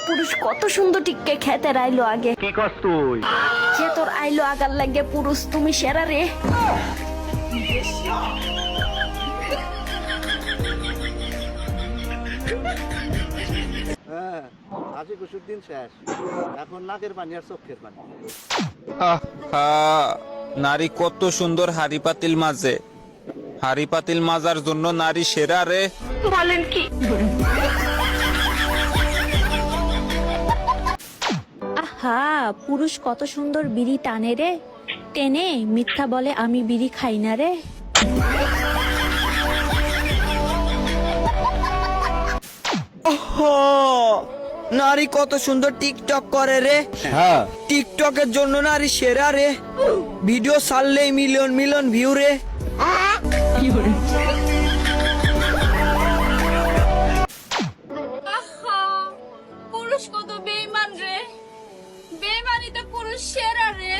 পুরুষ কত সুন্দর টিককে খেতে আইলো আগে। কি করছ তুই? যে তোর আইলো আগার লাগে পুরুষ তুমি সেরা রে। হ্যাঁ, হাসি খুশির দিন শেষ, এখন নাকের পানি আর চোখের পানি। আহা, নারী কত সুন্দর হাড়ি পাতিল মাঝে। হাড়ি পাতিল মাজার জন্য নারী সেরা রে। বলেন কি? আহা, পুরুষ কত সুন্দর বিড়ি টানে রে। টেনে মিথ্যা বলে আমি বিড়ি খাই না রে। নারী কত সুন্দর টিকটক করে রে। হ্যাঁ, টিকটকের জন্য নারী সেরা রে। ভিডিও ছাড়লেই মিলিয়ন মিলিয়ন ভিউ রে। পুরুষ কত বেঈমান রে, বেঈমানিতে পুরুষ সেরা রে।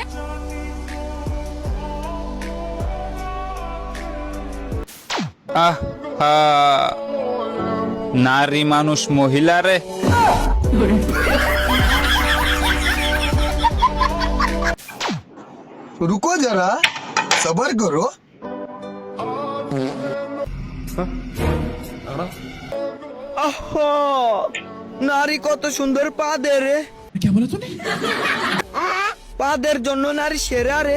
আহা, নারী মানুষ মহিলা রে। रुको जरा सबर करो। আহা, নারী কত সুন্দর পা দে রে। পাদের জন্য নারী সেরা রে।